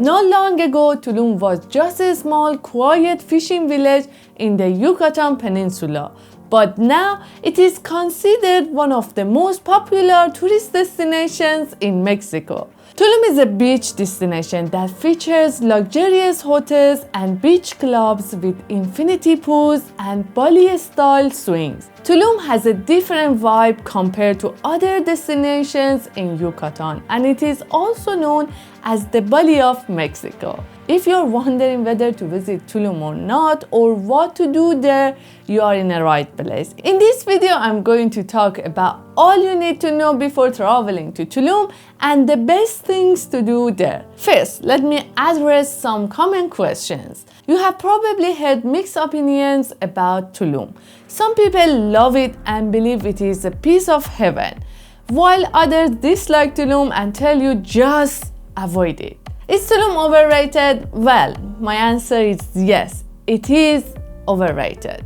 Not long ago, Tulum was just a small, quiet fishing village in the Yucatan Peninsula. But now it is considered one of the most popular tourist destinations in Mexico. Tulum is a beach destination that features luxurious hotels and beach clubs with infinity pools and Bali-style swings. Tulum has a different vibe compared to other destinations in Yucatan, and it is also known as the Bali of Mexico. If you're wondering whether to visit Tulum or not, or what to do there, you are in the right place. In this video, I'm going to talk about all you need to know before traveling to Tulum and the best things to do there. First, let me address some common questions. You have probably heard mixed opinions about Tulum. Some people love it and believe it is a piece of heaven, while others dislike Tulum and tell you just avoid it. Is Tulum overrated? Well, my answer is yes, it is overrated.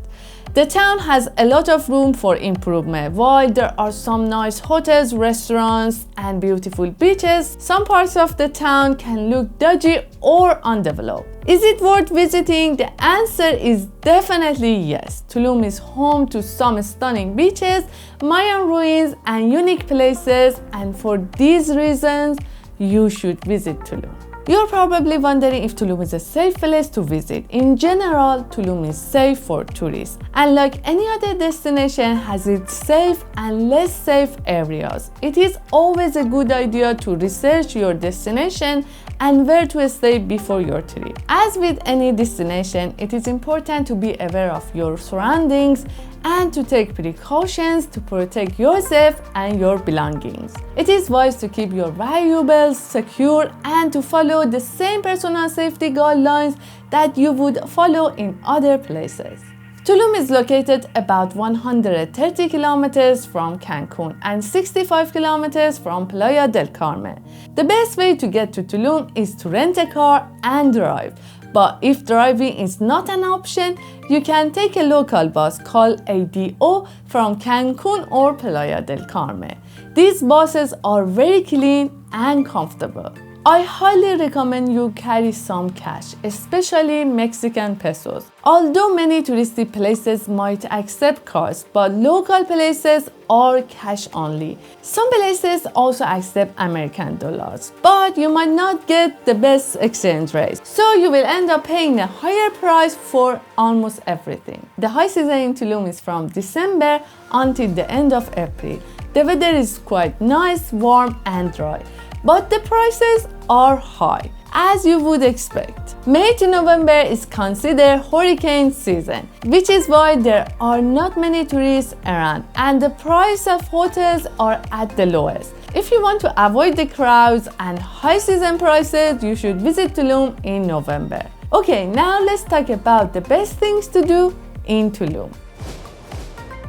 The town has a lot of room for improvement. While there are some nice hotels, restaurants, and beautiful beaches, some parts of the town can look dodgy or undeveloped. Is it worth visiting? The answer is definitely yes. Tulum is home to some stunning beaches, Mayan ruins, and unique places, and for these reasons, you should visit Tulum. You're probably wondering if Tulum is a safe place to visit. In general, Tulum is safe for tourists, and like any other destination, has its safe and less safe areas. It is always a good idea to research your destination and where to stay before your trip. As with any destination, it is important to be aware of your surroundings and to take precautions to protect yourself and your belongings. It is wise to keep your valuables secure and to follow the same personal safety guidelines that you would follow in other places. Tulum is located about 130 kilometers from Cancun and 65 kilometers from Playa del Carmen. The best way to get to Tulum is to rent a car and drive. But if driving is not an option, you can take a local bus called ADO from Cancun or Playa del Carmen. These buses are very clean and comfortable. I highly recommend you carry some cash, especially Mexican pesos. Although many touristy places might accept cards, but local places are cash only. Some places also accept American dollars, but you might not get the best exchange rate. So you will end up paying a higher price for almost everything. The high season in Tulum is from December until the end of April. The weather is quite nice, warm and dry, but the prices are high, as you would expect. May to November is considered hurricane season, which is why there are not many tourists around and the price of hotels are at the lowest. If you want to avoid the crowds and high season prices, you should visit Tulum in November. Okay, now let's talk about the best things to do in Tulum.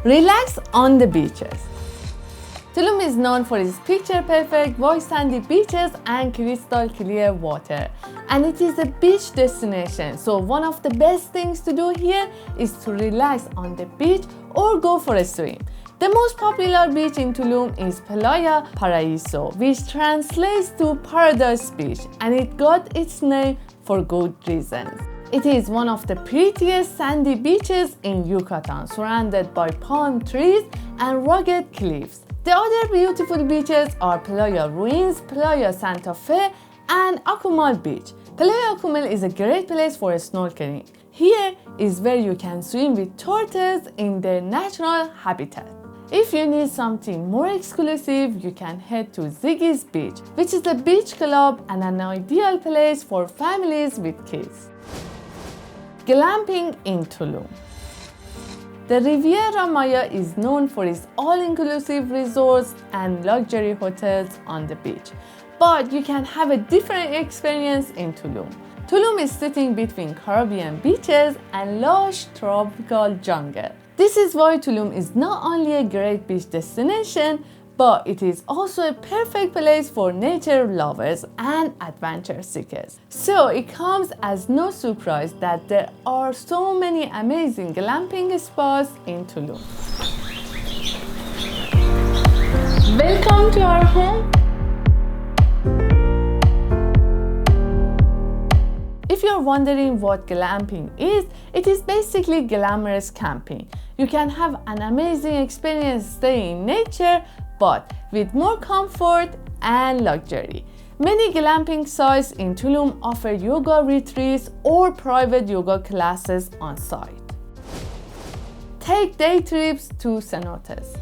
Relax on the beaches. Tulum is known for its picture-perfect white sandy beaches and crystal clear water, and it is a beach destination, so one of the best things to do here is to relax on the beach or go for a swim. The most popular beach in Tulum is Playa Paraíso, which translates to Paradise Beach, and it got its name for good reasons. It is one of the prettiest sandy beaches in Yucatan, surrounded by palm trees and rugged cliffs. The other beautiful beaches are Playa Ruins, Playa Santa Fe, and Akumal Beach. Playa Akumal is a great place for snorkeling. Here is where you can swim with turtles in their natural habitat. If you need something more exclusive, you can head to Ziggy's Beach, which is a beach club and an ideal place for families with kids. Glamping in Tulum. The Riviera Maya is known for its all-inclusive resorts and luxury hotels on the beach, but you can have a different experience in Tulum. Tulum is sitting between Caribbean beaches and lush tropical jungle. This is why Tulum is not only a great beach destination, but it is also a perfect place for nature lovers and adventure seekers. So it comes as no surprise that there are so many amazing glamping spots in Tulum. Welcome to our home. If you're wondering what glamping is, it is basically glamorous camping. You can have an amazing experience staying in nature, but with more comfort and luxury. Many glamping sites in Tulum offer yoga retreats or private yoga classes on site. Take day trips to Cenotes.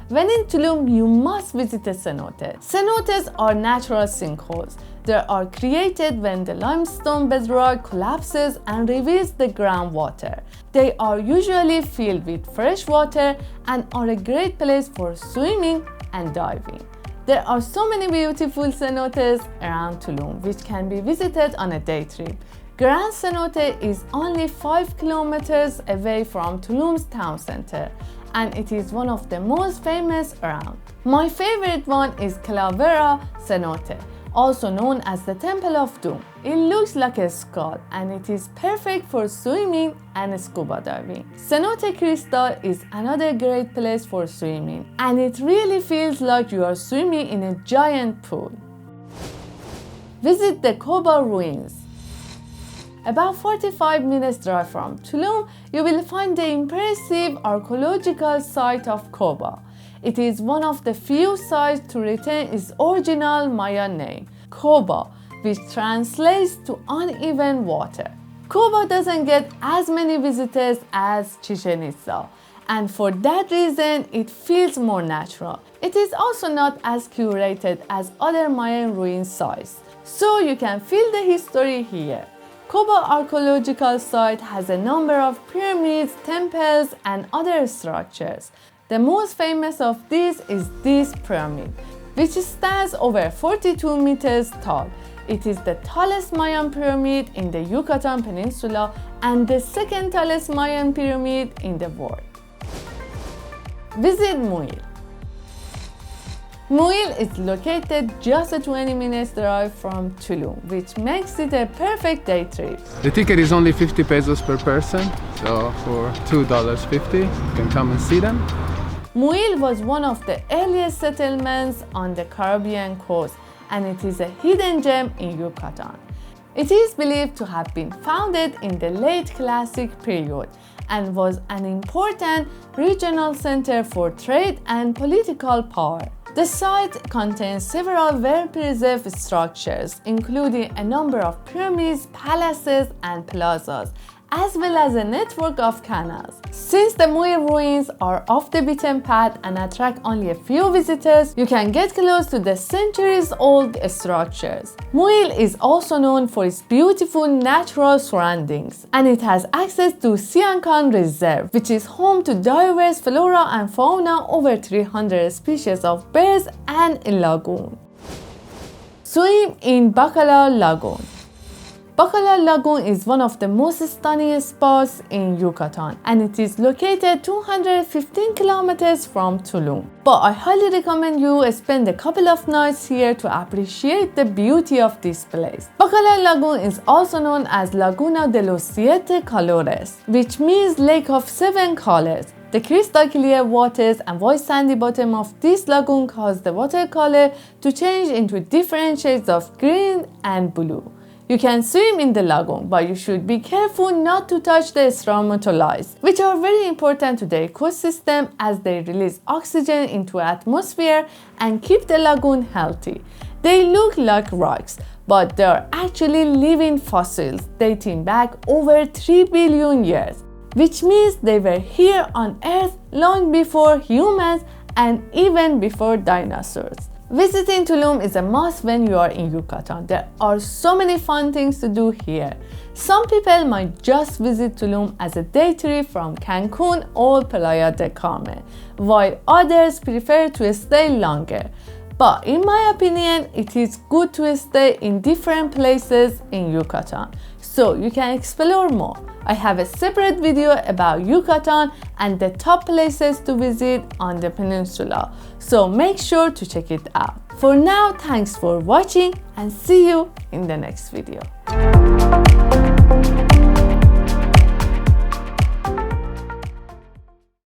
When in Tulum, you must visit the cenotes. Cenotes are natural sinkholes. They are created when the limestone bedrock collapses and reveals the groundwater. They are usually filled with fresh water and are a great place for swimming and diving. There are so many beautiful cenotes around Tulum which can be visited on a day trip. Grand Cenote is only 5 kilometers away from Tulum's town center, and it is one of the most famous around. My favorite one is Calavera Cenote, also known as the Temple of Doom. It looks like a skull and it is perfect for swimming and scuba diving. Cenote Crystal is another great place for swimming, and it really feels like you are swimming in a giant pool. Visit the Coba ruins. About 45 minutes drive from Tulum, you will find the impressive archaeological site of Coba. It is one of the few sites to retain its original Mayan name, Coba, which translates to uneven water. Coba doesn't get as many visitors as Chichen Itza, and for that reason, it feels more natural. It is also not as curated as other Mayan ruin sites, so you can feel the history here. Coba archaeological site has a number of pyramids, temples, and other structures. The most famous of these is this pyramid, which stands over 42 meters tall. It is the tallest Mayan pyramid in the Yucatan Peninsula and the second tallest Mayan pyramid in the world. Visit Muyil. Muyil is located just a 20 minutes drive from Tulum, which makes it a perfect day trip. The ticket is only 50 pesos per person, so for $2.50 you can come and see them. Muyil was one of the earliest settlements on the Caribbean coast, and it is a hidden gem in Yucatan. It is believed to have been founded in the late Classic period and was an important regional center for trade and political power. The site contains several well-preserved structures, including a number of pyramids, palaces, and plazas, as well as a network of canals. Since the Muyil ruins are off the beaten path and attract only a few visitors, you can get close to the centuries-old structures. Muyil is also known for its beautiful natural surroundings, and it has access to Siankan Reserve, which is home to diverse flora and fauna, over 300 species of birds, and a lagoon. Swim in Bacalar Lagoon. Bacalar Lagoon is one of the most stunning spots in Yucatan, and it is located 215 kilometers from Tulum. But I highly recommend you spend a couple of nights here to appreciate the beauty of this place. Bacalar Lagoon is also known as Laguna de los Siete Colores, which means Lake of Seven Colors. The crystal clear waters and white sandy bottom of this lagoon cause the water color to change into different shades of green and blue. You can swim in the lagoon, but you should be careful not to touch the stromatolites, which are very important to the ecosystem as they release oxygen into the atmosphere and keep the lagoon healthy. They look like rocks, but they are actually living fossils dating back over 3 billion years, which means they were here on Earth long before humans and even before dinosaurs. Visiting Tulum is a must when you are in Yucatan. There are so many fun things to do here. Some people might just visit Tulum as a day trip from Cancun or Playa del Carmen, while others prefer to stay longer. But in my opinion, it is good to stay in different places in Yucatan, so you can explore more. I have a separate video about Yucatan and the top places to visit on the peninsula, so make sure to check it out. For now, thanks for watching and see you in the next video.